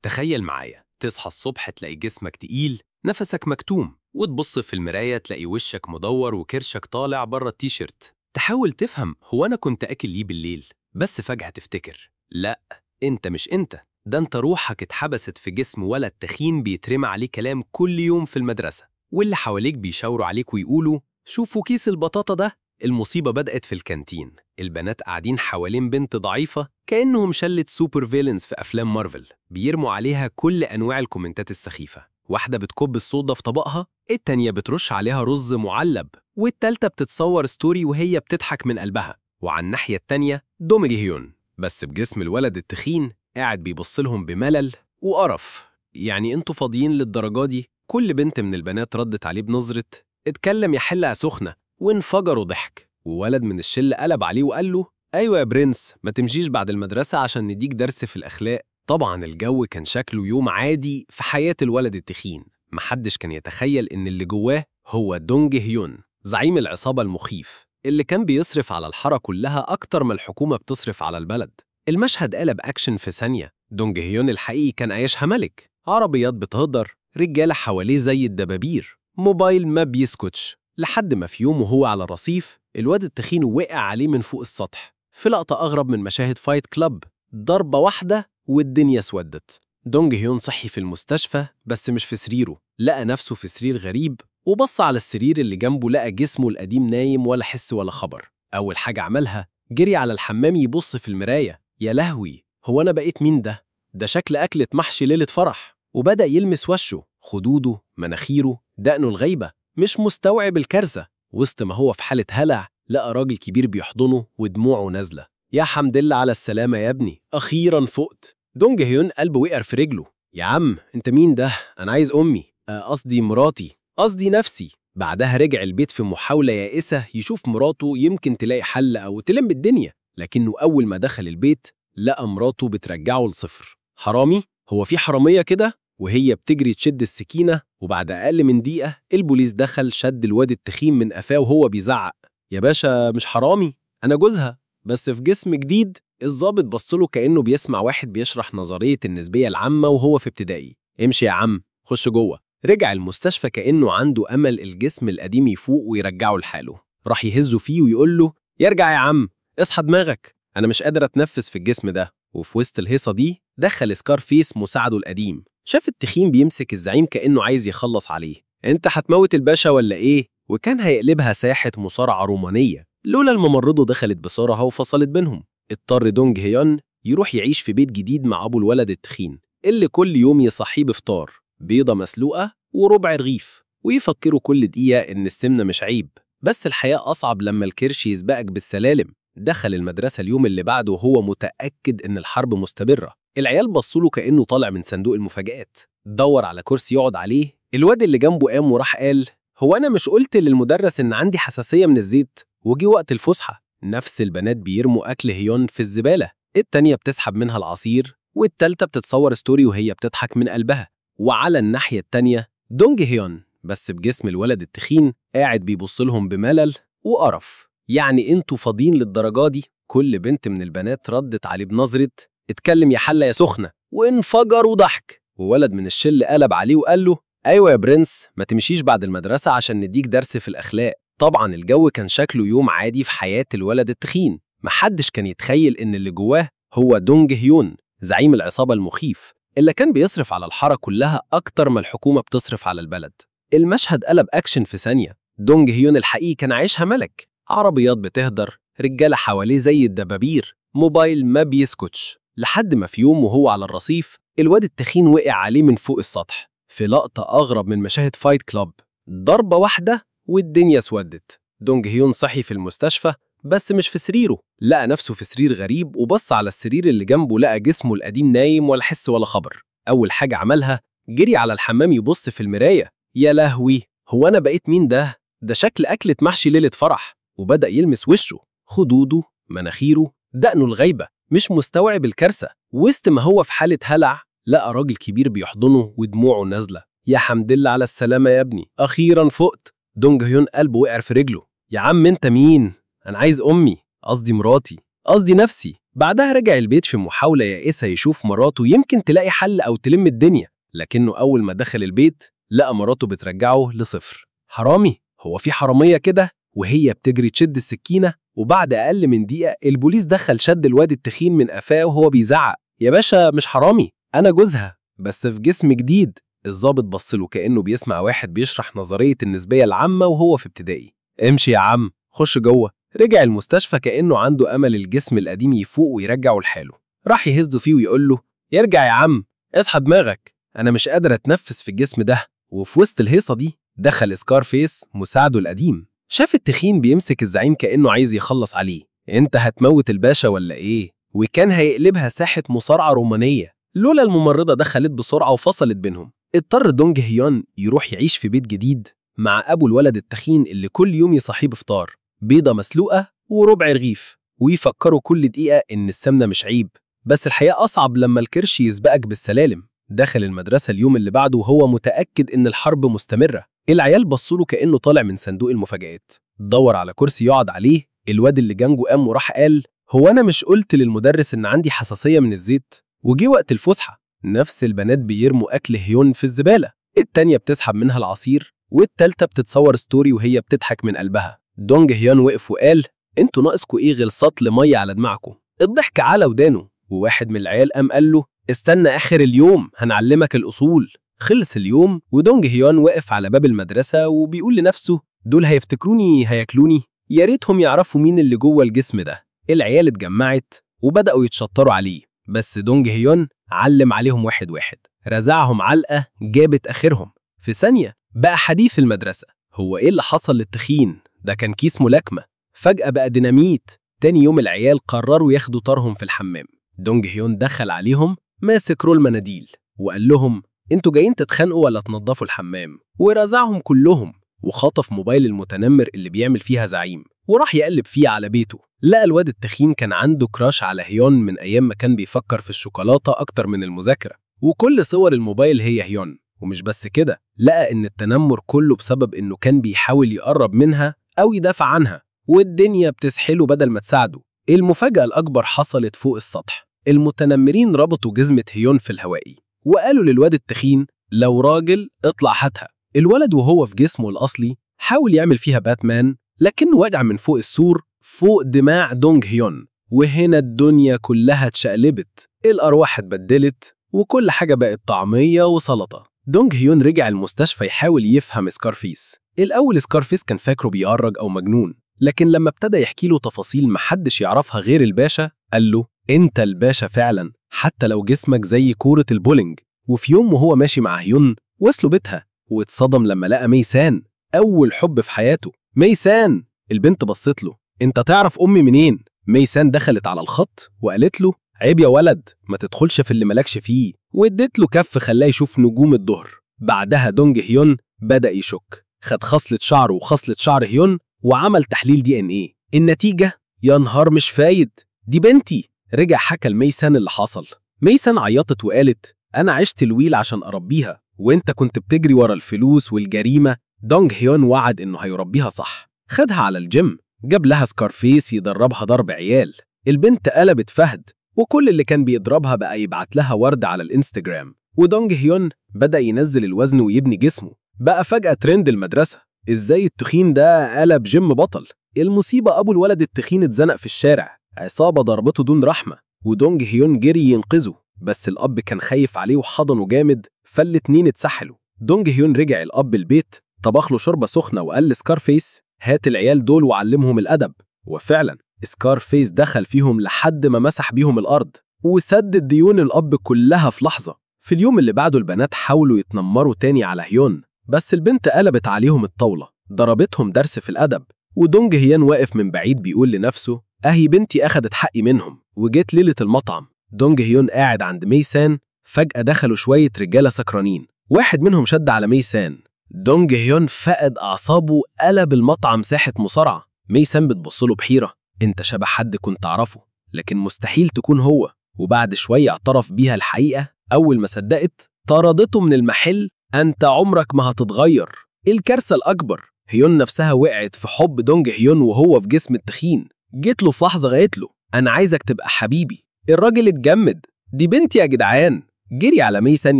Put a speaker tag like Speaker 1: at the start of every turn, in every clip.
Speaker 1: تخيل معايا تصحى الصبح تلاقي جسمك تقيل، نفسك مكتوم، وتبص في المراية تلاقي وشك مدور وكرشك طالع بره التيشيرت. تحاول تفهم هو أنا كنت أكل ليه بالليل، بس فجأة تفتكر لا، أنت مش أنت، ده أنت روحك اتحبست في جسم ولد تخين بيترمى عليه كلام كل يوم في المدرسة، واللي حواليك بيشاوروا عليك ويقولوا شوفوا كيس البطاطا ده. المصيبة بدأت في الكانتين، البنات قاعدين حوالين بنت ضعيفة كأنهم شلة سوبر فيلنز في أفلام مارفل، بيرموا عليها كل أنواع الكومنتات السخيفة. واحدة بتكب الصودا في طبقها، التانية بترش عليها رز معلب، والتالتة بتتصور ستوري وهي بتضحك من قلبها. وعلى الناحية التانية دوم جي هيون، بس بجسم الولد التخين، قاعد بيبصلهم بملل وقرف. يعني انتوا فاضيين للدرجة دي؟ كل بنت من البنات ردت عليه بنظرة اتكلم يا حلقة سخنة، وانفجروا ضحك. وولد من الشلة قلب عليه وقال له أيوة يا برنس، ما تمشيش بعد المدرسة عشان نديك درس في الأخلاق. طبعا الجو كان شكله يوم عادي في حياة الولد التخين، محدش كان يتخيل إن اللي جواه هو دونج هيون، زعيم العصابة المخيف اللي كان بيصرف على الحارة كلها أكتر ما الحكومة بتصرف على البلد. المشهد قلب أكشن في ثانية. دونج هيون الحقيقي كان عايشها ملك، عربيات بتهدر، رجالة حواليه زي الدبابير، موبايل ما بيسكتش، لحد ما في يوم وهو على الرصيف الواد التخين وقع عليه من فوق السطح. في لقطة أغرب من مشاهد فايت كلاب، ضربة واحدة والدنيا سودت. دونج هيون صحي في المستشفى، بس مش في سريره، لقى نفسه في سرير غريب، وبص على السرير اللي جنبه لقى جسمه القديم نايم ولا حس ولا خبر. أول حاجة عملها جري على الحمام يبص في المراية، يا لهوي، هو أنا بقيت مين ده؟ ده شكل أكلة محشي ليلة فرح. وبدأ يلمس وشه، خدوده، مناخيره، دقنه الغايبة، مش مستوعب الكارثة. وسط ما هو في حالة هلع لقى راجل كبير بيحضنه ودموعه نازلة. يا حمد لله على السلامة يا ابني، أخيرا فقت. دونج هيون قلبه وقع في رجله. يا عم انت مين ده؟ أنا عايز أمي، قصدي مراتي، قصدي نفسي. بعدها رجع البيت في محاولة يائسة يشوف مراته يمكن تلاقي حل أو تلم الدنيا، لكنه أول ما دخل البيت لقى مراته بترجعه لصفر. حرامي؟ هو في حرامية كده؟ وهي بتجري تشد السكينة، وبعد أقل من دقيقة البوليس دخل شد الواد التخين من قفاه وهو بيزعق يا باشا مش حرامي، أنا جوزها، بس في جسم جديد. الضابط بصله كأنه بيسمع واحد بيشرح نظرية النسبية العامة وهو في ابتدائي. امشي يا عم، خش جوه. رجع المستشفى كأنه عنده أمل الجسم القديم يفوق ويرجعه لحاله. راح يهزه فيه ويقول له يرجع يا عم، اصحى دماغك، أنا مش قادر أتنفس في الجسم ده. وفي وسط الهيصة دي دخل سكارفيس مساعده القديم، شاف التخين بيمسك الزعيم كأنه عايز يخلص عليه. انت هتموت الباشا ولا ايه؟ وكان هيقلبها ساحة مصارعة رومانية لولا الممرضة دخلت بسرعة وفصلت بينهم. اضطر دونج هيون يروح يعيش في بيت جديد مع أبو الولد التخين اللي كل يوم يصحيه بفطار، بيضة مسلوقة وربع رغيف، ويفكروا كل دقيقة إن السمنة مش عيب، بس الحياة أصعب لما الكرش يسبقك بالسلالم. دخل المدرسة اليوم اللي بعده وهو متأكد إن الحرب مستمرة. العيال بصوله كأنه طالع من صندوق المفاجآت. دور على كرسي يقعد عليه. الواد اللي جنبه قام وراح قال هو أنا مش قلت للمدرس إن عندي حساسية من الزيت؟ وجي وقت الفسحة نفس البنات بيرموا أكل هيون في الزبالة، التانية بتسحب منها العصير، والتالتة بتتصور ستوري وهي بتضحك من قلبها. وعلى الناحية التانية دونج هيون، بس بجسم الولد التخين، قاعد بيبصلهم بملل وقرف. يعني انتوا فاضيين للدرجة دي؟ كل بنت من البنات ردت عليه بنظرة اتكلم يا حلة يا سخنة، وانفجروا ضحك. وولد من الشل قلب عليه وقال له أيوة يا برنس، ما تمشيش بعد المدرسة عشان نديك درس في الأخلاق. طبعا الجو كان شكله يوم عادي في حياة الولد التخين، محدش كان يتخيل إن اللي جواه هو دونج هيون، زعيم العصابة المخيف اللي كان بيصرف على الحارة كلها أكتر ما الحكومة بتصرف على البلد. المشهد قلب أكشن في ثانية. دونج هيون الحقيقي كان عايشها ملك، عربيات بتهدر، رجالة حواليه زي الدبابير، موبايل ما بيسكتش، لحد ما في يوم وهو على الرصيف الواد التخين وقع عليه من فوق السطح. في لقطة أغرب من مشاهد فايت كلاب، ضربة واحدة والدنيا سودت. دونج هيون صحي في المستشفى، بس مش في سريره، لقى نفسه في سرير غريب، وبص على السرير اللي جنبه لقى جسمه القديم نايم ولا حس ولا خبر. أول حاجة عملها جري على الحمام يبص في المراية، يا لهوي، هو أنا بقيت مين ده؟ ده شكل أكلة محشي ليلة فرح. وبدأ يلمس وشه، خدوده، مناخيره، دقنه الغايبة، مش مستوعب الكارثة. وسط ما هو في حالة هلع لقى راجل كبير بيحضنه ودموعه نازلة. يا حمد لله على السلامة يا ابني، أخيرا فقت. دونج هيون قلبه وقع في رجله. يا عم انت مين؟ أنا عايز أمي، قصدي مراتي، قصدي نفسي. بعدها رجع البيت في محاولة يائسة يشوف مراته يمكن تلاقي حل أو تلم الدنيا، لكنه أول ما دخل البيت لقى مراته بترجعه لصفر. حرامي، هو في حرامية كده؟ وهي بتجري تشد السكينة، وبعد أقل من دقيقة البوليس دخل شد الواد التخين من قفاه وهو بيزعق: يا باشا مش حرامي، أنا جوزها بس في جسم جديد. الضابط بصله كأنه بيسمع واحد بيشرح نظرية النسبية العامة وهو في ابتدائي. امشي يا عم، خش جوه. رجع المستشفى كأنه عنده أمل الجسم القديم يفوق ويرجعه لحاله. راح يهزه فيه ويقول له: يرجع يا عم، اصحى دماغك، أنا مش قادر أتنفس في الجسم ده. وفي وسط الهيصة دي دخل سكارفيس مساعده القديم. شاف التخين بيمسك الزعيم كأنه عايز يخلص عليه. انت هتموت الباشا ولا ايه؟ وكان هيقلبها ساحة مصارعة رومانية لولا الممرضة دخلت بسرعة وفصلت بينهم. اضطر دونج هيون يروح يعيش في بيت جديد مع أبو الولد التخين اللي كل يوم يصحيه بفطار بيضة مسلوقة وربع رغيف، ويفكروا كل دقيقة إن السمنة مش عيب، بس الحياة أصعب لما الكرش يسبقك بالسلالم. دخل المدرسة اليوم اللي بعده وهو متأكد إن الحرب مستمرة. العيال بصوله كأنه طالع من صندوق المفاجآت. دور على كرسي يقعد عليه. الواد اللي جنبه قام وراح قال: هو أنا مش قلت للمدرس إن عندي حساسية من الزيت؟ وجي وقت الفسحة نفس البنات بيرموا أكل هيون في الزبالة، التانية بتسحب منها العصير، والتالتة بتتصور ستوري وهي بتضحك من قلبها. دونج هيون وقف وقال: انتوا ناقصكوا ايه غير سطل مية على دماغكم؟ الضحك على ودانه، وواحد من العيال قام قال له: استنى آخر اليوم هنعلمك الأصول. خلص اليوم ودونج هيون واقف على باب المدرسة وبيقول لنفسه: دول هيفتكروني هياكلوني، يا ريتهم يعرفوا مين اللي جوه الجسم ده. العيال اتجمعت وبدأوا يتشطروا عليه، بس دونج هيون علم عليهم واحد واحد، رزعهم علقة جابت آخرهم. في ثانية بقى حديث المدرسة: هو إيه اللي حصل للتخين؟ ده كان كيس ملاكمة، فجأة بقى ديناميت. تاني يوم العيال قرروا ياخدوا طارهم في الحمام. دونج هيون دخل عليهم ماسك رول مناديل وقال لهم: انتوا جايين تتخانقوا ولا تنظفوا الحمام؟ ورزعهم كلهم، وخطف موبايل المتنمر اللي بيعمل فيها زعيم وراح يقلب فيه على بيته. لقى الواد التخين كان عنده كراش على هيون من أيام ما كان بيفكر في الشوكولاتة أكتر من المذاكرة، وكل صور الموبايل هي هيون. ومش بس كده، لقى إن التنمر كله بسبب إنه كان بيحاول يقرب منها أو يدافع عنها، والدنيا بتسحله بدل ما تساعده. المفاجأة الأكبر حصلت فوق السطح. المتنمرين ربطوا جزمة هيون في الهوائي وقالوا للواد التخين: لو راجل اطلع هاتها. الولد وهو في جسمه الأصلي حاول يعمل فيها باتمان، لكنه وقع من فوق السور فوق دماغ دونج هيون. وهنا الدنيا كلها اتشقلبت، الأرواح اتبدلت وكل حاجة بقت طعمية وسلطة. دونج هيون رجع المستشفى يحاول يفهم سكارفيس. الأول سكارفيس كان فاكره بيقرج أو مجنون، لكن لما ابتدى يحكي له تفاصيل محدش يعرفها غير الباشا قال له: انت الباشا فعلا، حتى لو جسمك زي كورة البولينج. وفي يوم وهو ماشي مع هيون وصلوا بيتها، واتصدم لما لقى ميسان، أول حب في حياته. ميسان! البنت بصت له: انت تعرف أمي منين؟ ميسان دخلت على الخط وقالت له: عيب يا ولد، ما تدخلش في اللي مالكش فيه، وادت له كف خلاه يشوف نجوم الظهر. بعدها دونج هيون بدأ يشك، خد خصلة شعره وخصلة شعر هيون وعمل تحليل DNA. النتيجة: يا نهار مش فايد، دي بنتي. رجع حكى لميسان اللي حصل. ميسان عيطت وقالت: أنا عشت الويل عشان أربيها، وإنت كنت بتجري ورا الفلوس والجريمة. دونج هيون وعد إنه هيربيها صح، خدها على الجيم، جاب لها سكارفيس يدربها ضرب عيال. البنت قلبت فهد، وكل اللي كان بيضربها بقى يبعت لها ورد على الانستجرام. ودونج هيون بدأ ينزل الوزن ويبني جسمه، بقى فجأة ترند المدرسة: إزاي التخين ده قلب جيم بطل؟ المصيبة أبو الولد التخين اتزنق في الشارع، عصابة ضربته دون رحمة، ودونج هيون جري ينقذه، بس الأب كان خايف عليه وحضنه جامد، فالاتنين اتسحلوا. دونج هيون رجع الأب البيت، طبخ له شوربة سخنة وقال لسكارفيس: هات العيال دول وعلمهم الأدب. وفعلا سكارفيس دخل فيهم لحد ما مسح بيهم الأرض وسدد ديون الأب كلها في لحظة. في اليوم اللي بعده البنات حاولوا يتنمروا تاني على هيون، بس البنت قلبت عليهم الطاولة، ضربتهم درس في الأدب. ودونج هيون واقف من بعيد بيقول لنفسه: أهي بنتي أخدت حقي منهم. وجيت ليلة المطعم، دونج هيون قاعد عند ميسان، فجأة دخلوا شوية رجالة سكرانين، واحد منهم شد على ميسان. دونج هيون فقد أعصابه، قلب المطعم ساحة مصارعة. ميسان بتبصله بحيرة: انت شبه حد كنت أعرفه، لكن مستحيل تكون هو. وبعد شوية اعترف بيها الحقيقة. أول ما صدقت طردته من المحل: أنت عمرك ما هتتغير. الكارثة الأكبر: هيون نفسها وقعت في حب دونج هيون وهو في جسم التخين. جيت له في لحظة قالت له:
Speaker 2: أنا عايزك تبقى حبيبي. الراجل اتجمد. دي بنتي يا جدعان. جري على ميسان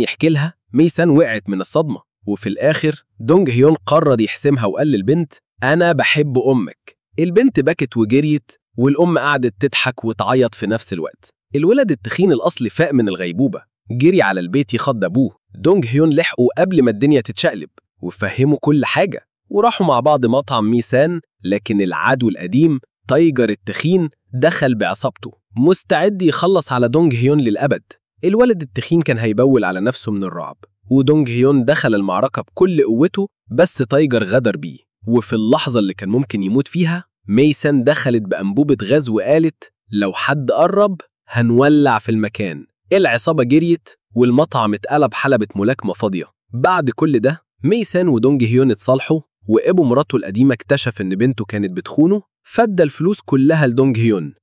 Speaker 2: يحكي لها. ميسان وقعت من الصدمة، وفي الآخر دونج هيون قرر يحسمها وقال للبنت أنا بحب أمك. البنت بكت وجريت، والأم قعدت تضحك وتعيط في نفس الوقت. الولد التخين الأصلي فاق من الغيبوبة، جري على البيت يخض أبوه. دونج هيون لحقه قبل ما الدنيا تتشقلب وفهموا كل حاجة، وراحوا مع بعض مطعم ميسان. لكن العدو القديم تايجر التخين دخل بعصابته مستعد يخلص على دونج هيون للأبد. الولد التخين كان هيبول على نفسه من الرعب، ودونج هيون دخل المعركة بكل قوته، بس تايجر غدر بيه. وفي اللحظة اللي كان ممكن يموت فيها، ميسان دخلت بأنبوبة غاز وقالت لو حد قرب هنولع في المكان. العصابة جريت، والمطعم اتقلب حلبة ملاكمة فاضية. بعد كل ده ميسان ودونج هيون اتصالحوا، وابو مراته القديمة اكتشف ان بنته كانت بتخونه، فدى الفلوس كلها لدونج هيون.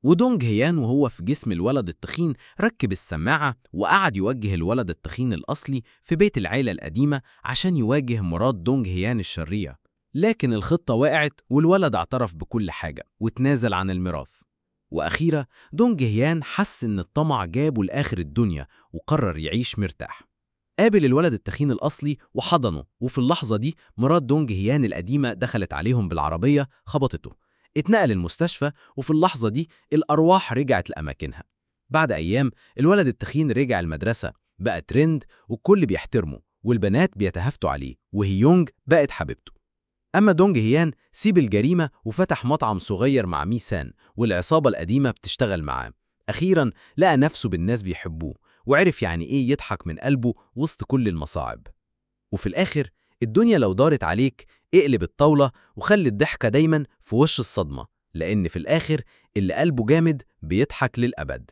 Speaker 3: ودونج هيان وهو في جسم الولد التخين ركب السماعة وقعد يوجه الولد التخين الأصلي في بيت العيلة القديمة عشان يواجه مرات دونج هيان الشرية. لكن الخطة وقعت، والولد اعترف بكل حاجة وتنازل عن الميراث. وأخيرا دونج هيان حس إن الطمع جابه لآخر الدنيا وقرر يعيش مرتاح. قابل الولد التخين الأصلي وحضنه، وفي اللحظة دي مرات دونج هيان القديمة دخلت عليهم بالعربية خبطته. اتنقل المستشفى، وفي اللحظة دي الأرواح رجعت لأماكنها. بعد أيام الولد التخين رجع المدرسة، بقى ترند والكل بيحترمه، والبنات بيتهافتوا عليه، وهيونج بقت حبيبته. أما دونج هيان سيب الجريمة وفتح مطعم صغير مع ميسان، والعصابة القديمة بتشتغل معاه. أخيراً لقى نفسه بالناس بيحبوه، وعرف يعني إيه يضحك من قلبه وسط كل المصاعب. وفي الآخر الدنيا لو دارت عليك اقلب الطاولة وخلي الضحكة دايماً في وش الصدمة، لأن في الآخر اللي قلبه جامد بيضحك للأبد.